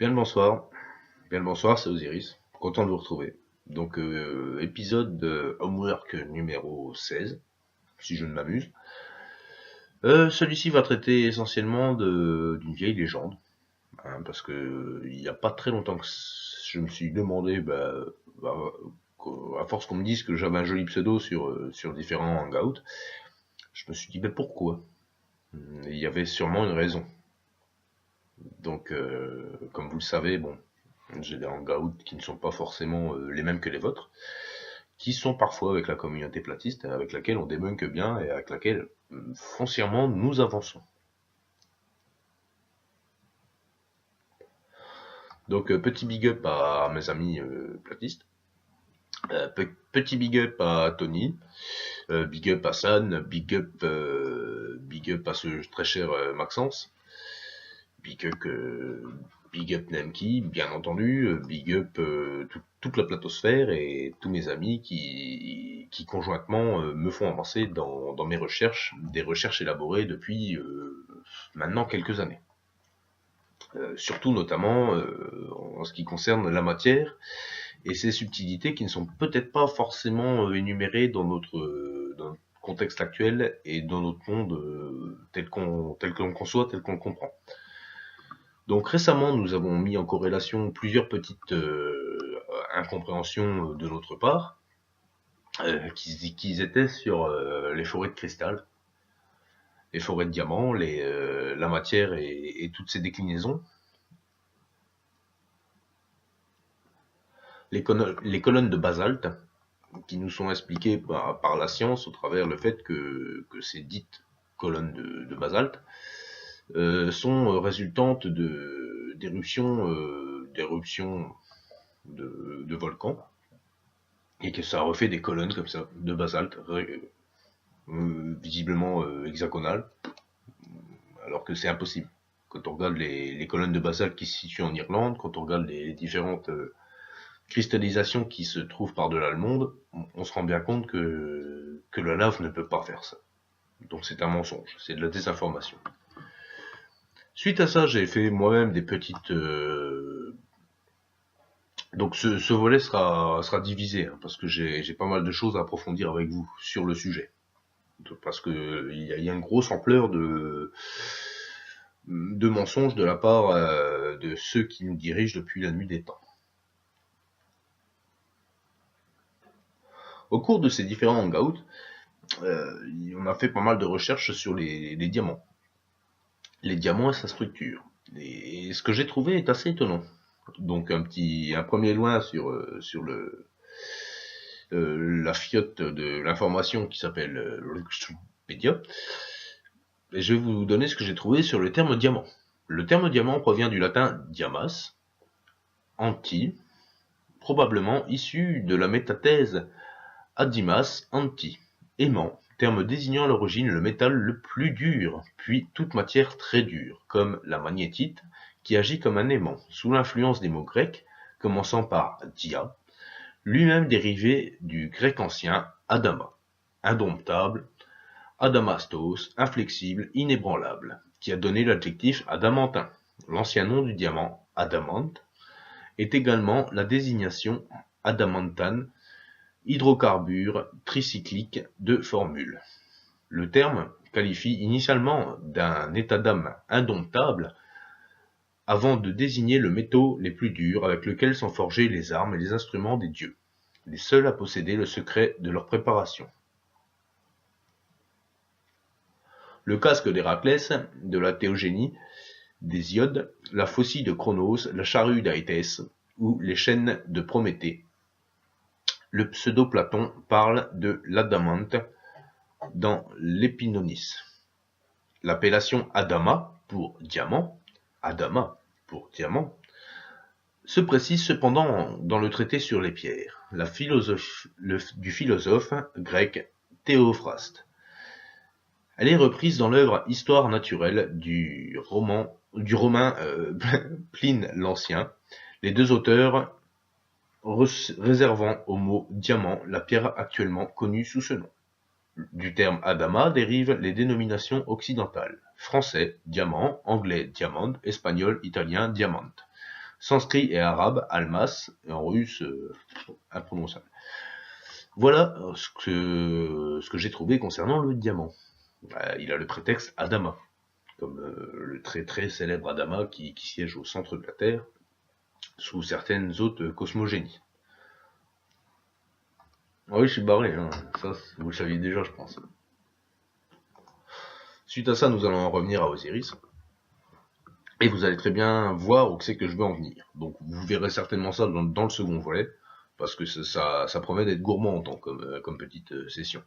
Bien le bonsoir. Bien le bonsoir, c'est Osiris. Content de vous retrouver. Donc, épisode de Homework numéro 16, si je ne m'amuse. Celui-ci va traiter essentiellement d'une vieille légende, hein, parce que il n'y a pas très longtemps que je me suis demandé, à force qu'on me dise que j'avais un joli pseudo sur différents hangouts, je me suis dit, pourquoi? Il y avait sûrement une raison. Donc, comme vous le savez, bon, j'ai des hangouts qui ne sont pas forcément les mêmes que les vôtres, qui sont parfois avec la communauté platiste, avec laquelle on débunk bien et avec laquelle foncièrement nous avançons. Donc petit big up à mes amis platistes, petit big up à Tony, big up à San, big up à ce très cher Maxence, big up Big up Nemki, bien entendu, big up toute la platosphère et tous mes amis qui conjointement me font avancer dans mes recherches, des recherches élaborées depuis maintenant quelques années. Surtout notamment en ce qui concerne la matière et ses subtilités qui ne sont peut-être pas forcément énumérées dans notre contexte actuel et dans notre monde tel que l'on conçoit, tel qu'on le comprend. Donc récemment, nous avons mis en corrélation plusieurs petites incompréhensions de notre part, qui étaient sur les forêts de cristal, les forêts de diamants, la matière et toutes ses déclinaisons. Les colonnes de basalte, qui nous sont expliquées par la science au travers le fait que ces dites colonnes de basalte sont résultantes d'éruptions de volcans, et que ça refait des colonnes comme ça, de basalte, visiblement hexagonales, alors que c'est impossible. Quand on regarde les colonnes de basalte qui se situent en Irlande, quand on regarde les différentes cristallisations qui se trouvent par-delà le monde, on se rend bien compte que la lave ne peut pas faire ça. Donc c'est un mensonge, c'est de la désinformation. Suite à ça, j'ai fait moi-même des petites... Donc ce volet sera divisé, hein, parce que j'ai pas mal de choses à approfondir avec vous sur le sujet. Parce que il y a une grosse ampleur de mensonges de la part de ceux qui nous dirigent depuis la nuit des temps. Au cours de ces différents hangouts, on a fait pas mal de recherches sur les diamants. Les diamants et sa structure. Et ce que j'ai trouvé est assez étonnant. Donc un premier loin sur la fiotte de l'information qui s'appelle Wikipédia. Et je vais vous donner ce que j'ai trouvé sur le terme diamant. Le terme diamant provient du latin diamas, anti, probablement issu de la métathèse adimas anti, aimant, terme désignant à l'origine le métal le plus dur, puis toute matière très dure, comme la magnétite, qui agit comme un aimant, sous l'influence des mots grecs, commençant par dia, lui-même dérivé du grec ancien adama, indomptable, adamastos, inflexible, inébranlable, qui a donné l'adjectif adamantin. L'ancien nom du diamant, adamante, est également la désignation adamantane, hydrocarbure tricyclique de formule. Le terme qualifie initialement d'un état d'âme indomptable avant de désigner le métaux les plus durs avec lesquels sont forgés les armes et les instruments des dieux, les seuls à posséder le secret de leur préparation. Le casque d'Héraclès, de la Théogénie, d'Hésiode, la faucille de Chronos, la charrue d'Aétès ou les chaînes de Prométhée. Le pseudo-Platon parle de l'adamante dans l'Épinonis. L'appellation Adama pour diamant, Adama pour diamant, se précise cependant dans le traité sur les pierres, du philosophe grec Théophraste. Elle est reprise dans l'œuvre Histoire naturelle du romain Pline l'Ancien, les deux auteurs réservant au mot diamant la pierre actuellement connue sous ce nom. Du terme Adama dérivent les dénominations occidentales, français diamant, anglais diamant, espagnol, italien diamante. sanskrit et arabe, almas, et en russe, imprononçable. Voilà ce que j'ai trouvé concernant le diamant. Il a le prétexte Adama, comme le très très célèbre Adama qui siège au centre de la Terre, sous certaines autres cosmogénies. Ah oui, je suis barré, hein. Ça vous le saviez déjà, je pense. Suite à ça, nous allons en revenir à Osiris. Et vous allez très bien voir où c'est que je veux en venir. Donc vous verrez certainement ça dans le second volet, parce que ça promet d'être gourmand en temps comme petite session.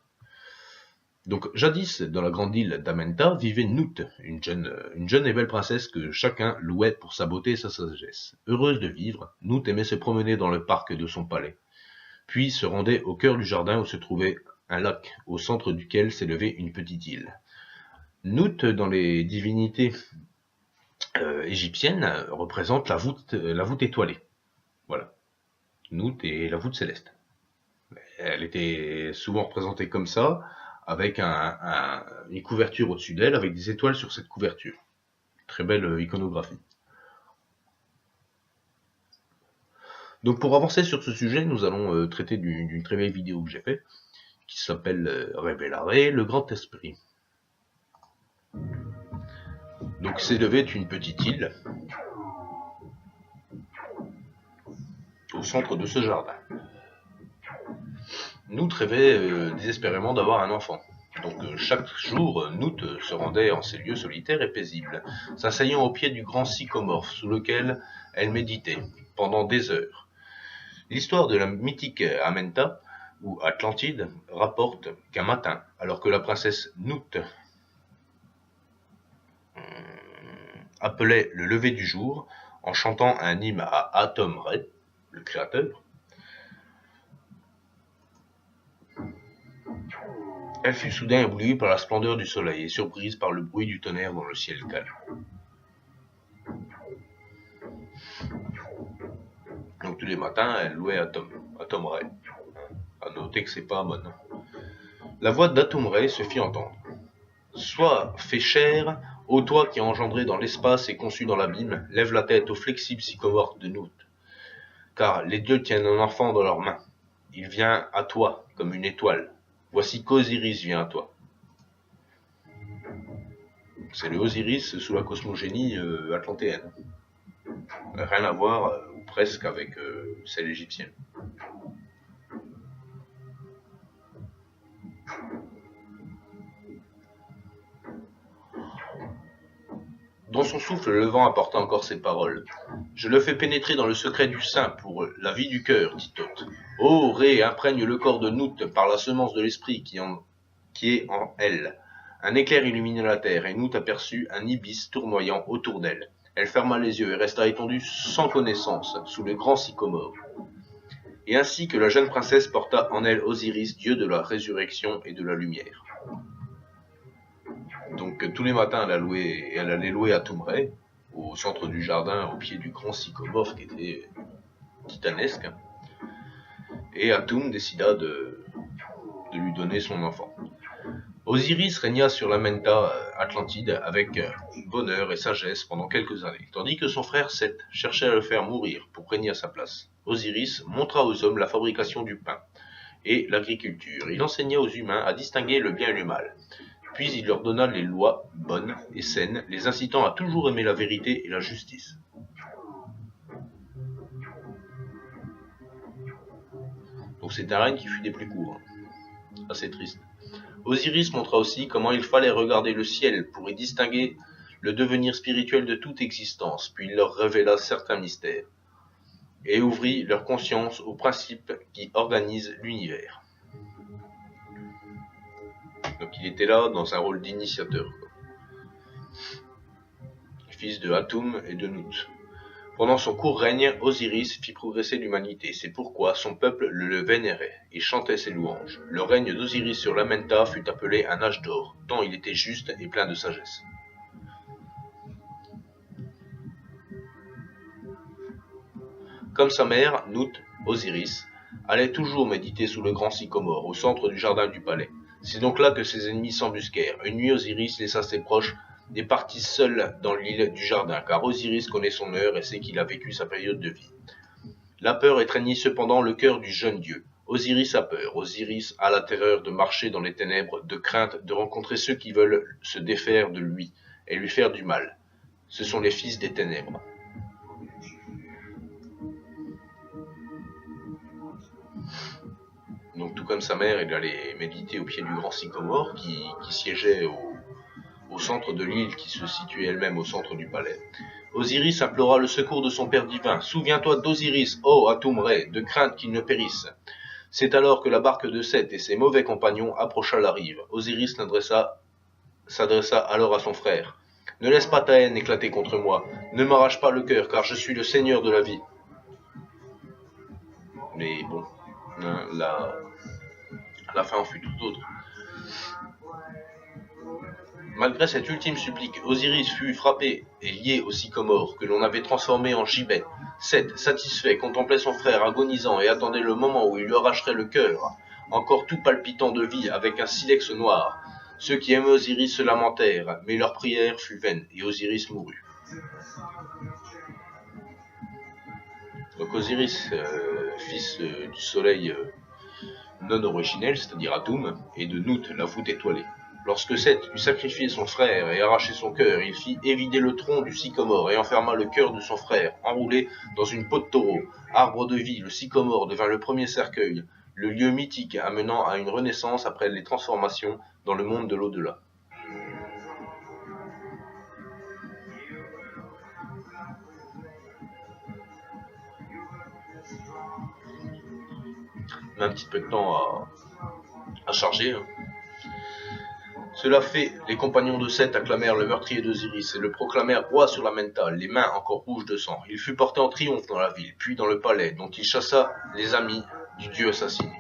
Donc jadis, dans la grande île d'Amenta, vivait Nout, une jeune et belle princesse que chacun louait pour sa beauté et sa sagesse. Heureuse de vivre, Nout aimait se promener dans le parc de son palais, puis se rendait au cœur du jardin où se trouvait un lac, au centre duquel s'élevait une petite île. Nout, dans les divinités égyptiennes, représente la voûte étoilée. Voilà. Nout est la voûte céleste. Elle était souvent représentée comme ça, avec une couverture au-dessus d'elle, avec des étoiles sur cette couverture. Très belle iconographie. Donc pour avancer sur ce sujet, nous allons traiter d'une très belle vidéo que j'ai faite, qui s'appelle Révélare, le grand esprit. Donc s'élevait une petite île au centre de ce jardin. Nout rêvait désespérément d'avoir un enfant. Donc chaque jour, Nout se rendait en ces lieux solitaires et paisibles, s'asseyant au pied du grand sycomore sous lequel elle méditait pendant des heures. L'histoire de la mythique Amenta, ou Atlantide, rapporte qu'un matin, alors que la princesse Nout appelait le lever du jour, en chantant un hymne à Atum-Re, le créateur, elle fut soudain éblouie par la splendeur du soleil et surprise par le bruit du tonnerre dans le ciel calme. Donc tous les matins, elle louait Atum-Re. À noter que c'est pas Amon. La voix d'Atum-Re se fit entendre. Sois fait chair, ô toi qui as engendré dans l'espace et conçu dans l'abîme, lève la tête au flexible sycomore de Nout. Car les dieux tiennent un enfant dans leurs mains. Il vient à toi comme une étoile. Voici qu'Osiris vient à toi. C'est le Osiris sous la cosmogénie atlantéenne. Rien à voir, ou presque, avec celle égyptienne. Dans son souffle, le vent apporta encore ces paroles. « Je le fais pénétrer dans le secret du sein pour la vie du cœur, dit Thoth. Ô Ré, imprègne le corps de Nout par la semence de l'esprit qui est en elle. » Un éclair illumina la terre, et Nout aperçut un ibis tournoyant autour d'elle. Elle ferma les yeux et resta étendue sans connaissance, sous le grand sycomore. Et ainsi que la jeune princesse porta en elle Osiris, dieu de la résurrection et de la lumière. Donc tous les matins, elle allait louer Atum-Re, au centre du jardin, au pied du grand sycomore qui était titanesque. Et Atum décida de lui donner son enfant. Osiris régna sur l'Amenta Atlantide avec bonheur et sagesse pendant quelques années, tandis que son frère Seth cherchait à le faire mourir pour régner à sa place. Osiris montra aux hommes la fabrication du pain et l'agriculture. Il enseigna aux humains à distinguer le bien et le mal. Puis il leur donna les lois bonnes et saines, les incitant à toujours aimer la vérité et la justice. Donc c'est un règne qui fut des plus courts. Assez triste. Osiris montra aussi comment il fallait regarder le ciel pour y distinguer le devenir spirituel de toute existence, puis il leur révéla certains mystères, et ouvrit leur conscience aux principes qui organisent l'univers. Donc il était là dans un rôle d'initiateur, fils de Atum et de Nout. Pendant son court règne, Osiris fit progresser l'humanité, c'est pourquoi son peuple le vénérait et chantait ses louanges. Le règne d'Osiris sur l'Amenta fut appelé un âge d'or, tant il était juste et plein de sagesse. Comme sa mère, Nout, Osiris, allait toujours méditer sous le grand sycomore, au centre du jardin du palais. C'est donc là que ses ennemis s'embusquèrent. Une nuit, Osiris laissa ses proches et partit seul dans l'île du jardin, car Osiris connaît son heure et sait qu'il a vécu sa période de vie. La peur étreignit cependant le cœur du jeune dieu. Osiris a peur, Osiris a la terreur de marcher dans les ténèbres, de crainte de rencontrer ceux qui veulent se défaire de lui et lui faire du mal. Ce sont les fils des ténèbres. Donc tout comme sa mère, il allait méditer au pied du grand sycomore qui siégeait au centre de l'île qui se situait elle-même au centre du palais. Osiris implora le secours de son père divin. Souviens-toi d'Osiris, ô Atum-Ré, de crainte qu'il ne périsse. C'est alors que la barque de Seth et ses mauvais compagnons approcha la rive. Osiris s'adressa alors à son frère. Ne laisse pas ta haine éclater contre moi. Ne m'arrache pas le cœur, car je suis le seigneur de la vie. Mais bon, la fin en fut tout autre. Malgré cette ultime supplique, Osiris fut frappé et lié au sycomore, que l'on avait transformé en gibet. Seth, satisfait, contemplait son frère agonisant et attendait le moment où il lui arracherait le cœur, encore tout palpitant de vie, avec un silex noir. Ceux qui aimaient Osiris se lamentèrent, mais leur prière fut vaine, et Osiris mourut. Donc Osiris, fils du soleil non originel, c'est-à-dire Atum, et de Nout, la voûte étoilée. Lorsque Seth eut sacrifié son frère et arraché son cœur, il fit évider le tronc du sycomore et enferma le cœur de son frère, enroulé dans une peau de taureau. Arbre de vie, le sycomore devint le premier cercueil, le lieu mythique amenant à une renaissance après les transformations dans le monde de l'au-delà. On a un petit peu de temps à charger. Cela fait, les compagnons de Seth acclamèrent le meurtrier d'Osiris et le proclamèrent roi sur la mentale, les mains encore rouges de sang. Il fut porté en triomphe dans la ville, puis dans le palais, dont il chassa les amis du dieu assassiné.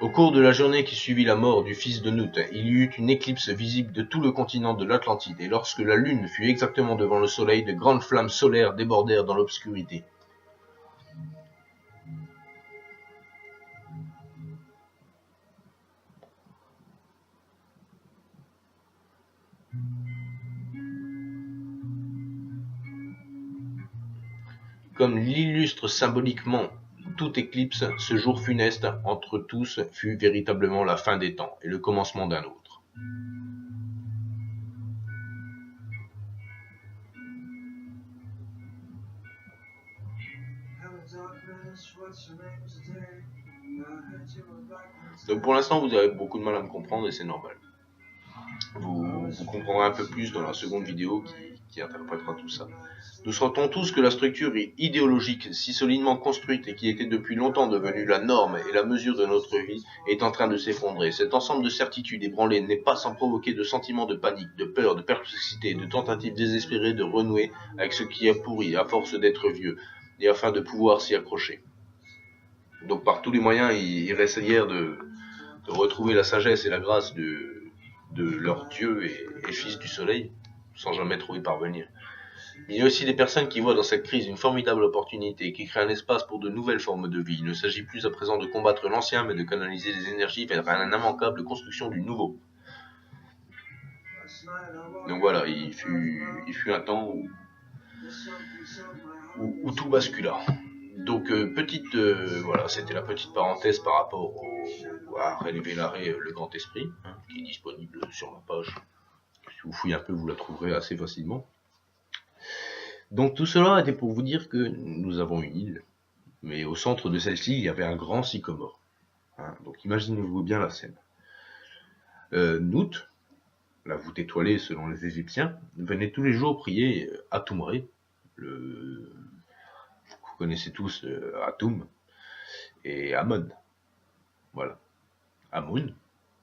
Au cours de la journée qui suivit la mort du fils de Nout, il y eut une éclipse visible de tout le continent de l'Atlantide, et lorsque la lune fut exactement devant le soleil, de grandes flammes solaires débordèrent dans l'obscurité. Comme l'illustre symboliquement toute éclipse, ce jour funeste entre tous fut véritablement la fin des temps et le commencement d'un autre. Donc pour l'instant vous avez beaucoup de mal à me comprendre et c'est normal. Vous comprendrez un peu plus dans la seconde vidéo qui interprétera tout ça. Nous sentons tous que la structure idéologique si solidement construite et qui était depuis longtemps devenue la norme et la mesure de notre vie est en train de s'effondrer. Cet ensemble de certitudes ébranlées n'est pas sans provoquer de sentiments de panique, de peur, de perplexité, de tentatives désespérées de renouer avec ce qui est pourri à force d'être vieux et afin de pouvoir s'y accrocher. Donc par tous les moyens, ils essayèrent de retrouver la sagesse et la grâce de leur Dieu et fils du soleil, sans jamais trop y parvenir. Il y a aussi des personnes qui voient dans cette crise une formidable opportunité, qui crée un espace pour de nouvelles formes de vie. Il ne s'agit plus à présent de combattre l'ancien, mais de canaliser les énergies vers une immanquable construction du nouveau. Donc voilà, il fut un temps où tout bascula. Donc voilà, c'était la petite parenthèse par rapport à Relever l'arrêt Le Grand Esprit, qui est disponible sur ma page. Si vous fouillez un peu, vous la trouverez assez facilement. Donc tout cela était pour vous dire que nous avons une île, mais au centre de celle-ci, il y avait un grand sycomore. Donc imaginez-vous bien la scène. Nout, la voûte étoilée selon les Égyptiens, venait tous les jours prier Atum-Ré, vous connaissez tous Atum, et Amon. Voilà. Amun,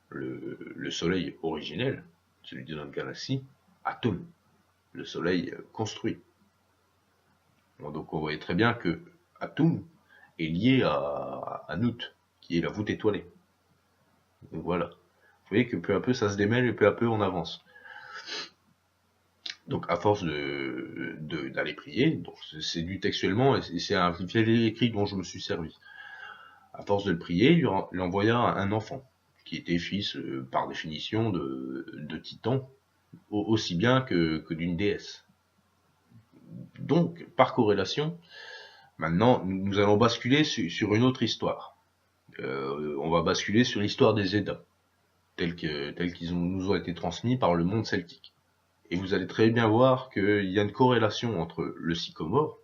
le soleil originel, celui de notre galaxie, Atum, le soleil construit. Bon, donc on voyait très bien que Atum est lié à Nout, qui est la voûte étoilée. Donc voilà. Vous voyez que peu à peu ça se démêle et peu à peu on avance. Donc à force d'aller prier, donc c'est lu textuellement et c'est un vieil écrit dont je me suis servi. À force de le prier, il envoya un enfant, qui était fils, par définition, de Titan, aussi bien que d'une déesse. Donc, par corrélation, maintenant, nous allons basculer sur une autre histoire. On va basculer sur l'histoire des Eddas, tels qu'ils nous ont été transmis par le monde celtique. Et vous allez très bien voir qu'il y a une corrélation entre le sycomore,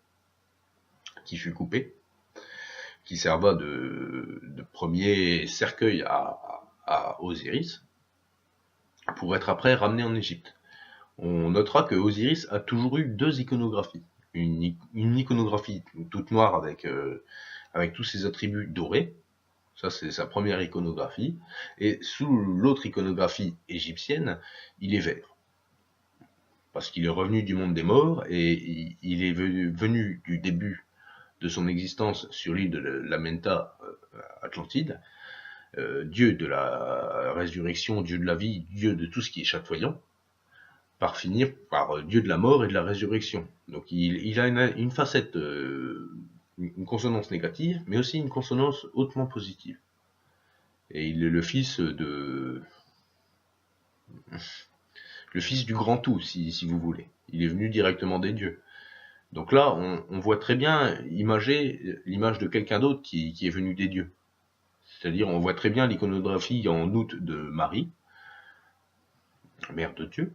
qui fut coupé, qui serva de premier cercueil à Osiris, pour être après ramené en Égypte. On notera que Osiris a toujours eu deux iconographies. Une iconographie toute noire avec tous ses attributs dorés, ça c'est sa première iconographie, et sous l'autre iconographie égyptienne, il est vert. Parce qu'il est revenu du monde des morts, et il est venu du début de son existence sur l'île de Lamenta, Atlantide, dieu de la résurrection, dieu de la vie, dieu de tout ce qui est chatoyant, par finir par dieu de la mort et de la résurrection. Donc il a une facette, une consonance négative, mais aussi une consonance hautement positive. Et il est le fils du grand tout, si vous voulez. Il est venu directement des dieux. Donc là, on voit très bien imager l'image de quelqu'un d'autre qui est venu des dieux. C'est-à-dire, on voit très bien l'iconographie en août de Marie, mère de Dieu,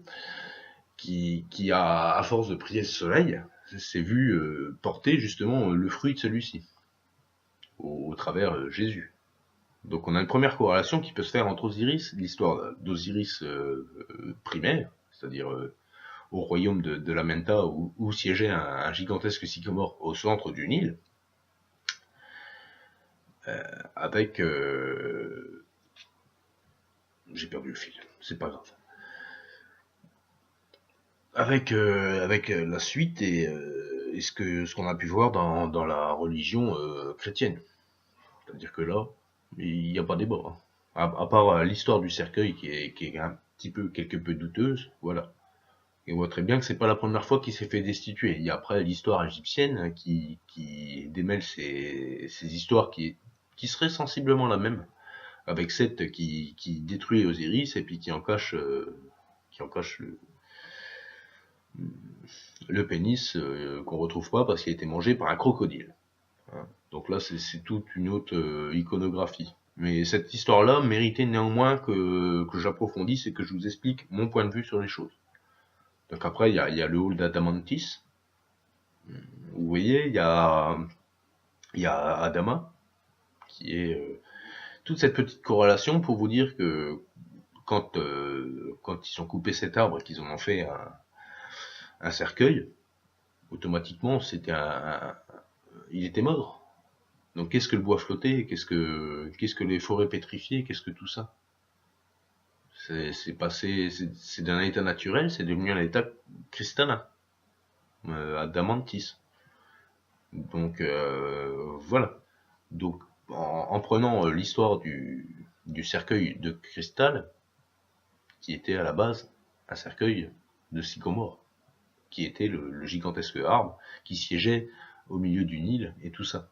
qui a, à force de prier le soleil, s'est vu porter justement le fruit de celui-ci, au travers Jésus. Donc on a une première corrélation qui peut se faire entre Osiris, l'histoire d'Osiris primaire, c'est-à-dire au royaume de Lamenta, où siégeait un gigantesque sycomore au centre d'une île, avec... j'ai perdu le fil, c'est pas grave. Avec la suite et ce qu'on a pu voir dans la religion chrétienne. C'est-à-dire que là, il n'y a pas débat. Hein. À part l'histoire du cercueil qui est un petit peu, quelque peu douteuse, voilà. Et on voit très bien que c'est pas la première fois qu'il s'est fait destituer. Il y a après l'histoire égyptienne hein, qui démêle ces histoires qui seraient sensiblement la même, avec Seth qui détruit Osiris et puis qui en cache le pénis qu'on retrouve pas parce qu'il a été mangé par un crocodile. Hein. Donc là, c'est toute une autre iconographie. Mais cette histoire-là méritait néanmoins que j'approfondisse et que je vous explique mon point de vue sur les choses. Donc après, il y a le hall d'Adamantis. Vous voyez, il y a Adama, qui est toute cette petite corrélation pour vous dire que quand ils ont coupé cet arbre et qu'ils en ont fait un cercueil, automatiquement, il était mort. Donc qu'est-ce que le bois flotté, qu'est-ce que les forêts pétrifiées, qu'est-ce que tout ça? C'est passé, c'est d'un état naturel, c'est devenu un état cristallin, adamantis. Donc voilà. Donc en prenant l'histoire du cercueil de cristal, qui était à la base un cercueil de sycomore, qui était le gigantesque arbre qui siégeait au milieu d'une île et tout ça.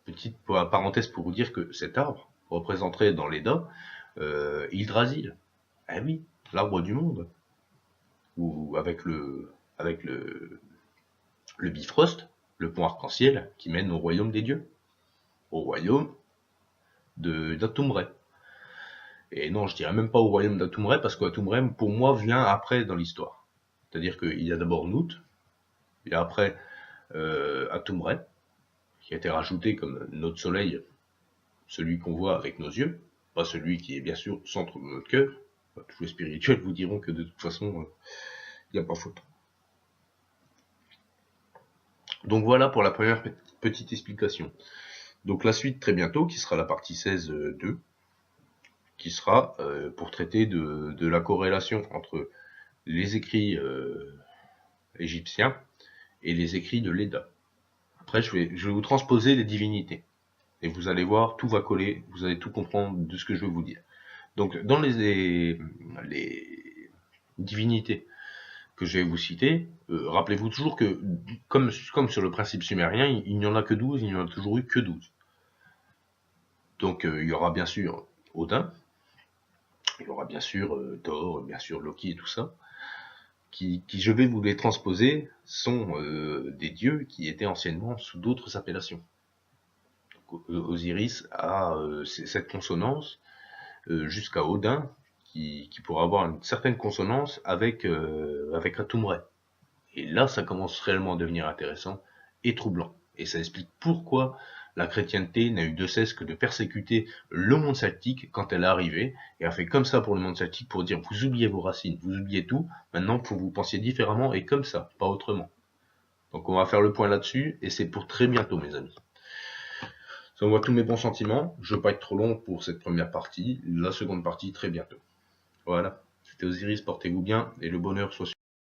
Petite parenthèse pour vous dire que cet arbre représenterait dans l'Edda Yggdrasil. Ah oui, l'arbre du monde. Ou avec le Bifrost, le pont arc-en-ciel qui mène au royaume des dieux. Au royaume d'Atumbre. Et non, je dirais même pas au royaume d'Atumbre, parce qu'Atumbre, pour moi, vient après dans l'histoire. C'est-à-dire qu'il y a d'abord Nout, et après Atumbre, qui a été rajouté comme notre soleil, celui qu'on voit avec nos yeux, pas celui qui est bien sûr au centre de notre cœur. Tous les spirituels vous diront que de toute façon, il n'y a pas faute. Donc voilà pour la première petite explication. Donc la suite très bientôt, qui sera la partie 16.2, qui sera pour traiter de la corrélation entre les écrits égyptiens et les écrits de l'Edda. Après, je vais vous transposer les divinités. Et vous allez voir, tout va coller, vous allez tout comprendre de ce que je veux vous dire. Donc, dans les divinités que je vais vous citer, rappelez-vous toujours que, comme sur le principe sumérien, il n'y en a que 12, il n'y en a toujours eu que 12. Donc, il y aura bien sûr Odin, Il y aura bien sûr Thor, bien sûr Loki et tout ça, qui je vais vous les transposer, sont des dieux qui étaient anciennement sous d'autres appellations. Osiris a cette consonance jusqu'à Odin, qui pourra avoir une certaine consonance avec Atumbre. Et là, ça commence réellement à devenir intéressant et troublant. Et ça explique pourquoi la chrétienté n'a eu de cesse que de persécuter le monde celtique quand elle est arrivée, et a fait comme ça pour le monde celtique pour dire vous oubliez vos racines, vous oubliez tout, maintenant faut vous pensiez différemment et comme ça, pas autrement. Donc on va faire le point là-dessus, et c'est pour très bientôt mes amis. Ça envoie tous mes bons sentiments, je veux pas être trop long pour cette première partie, la seconde partie très bientôt. Voilà, c'était Osiris, portez-vous bien, et le bonheur soit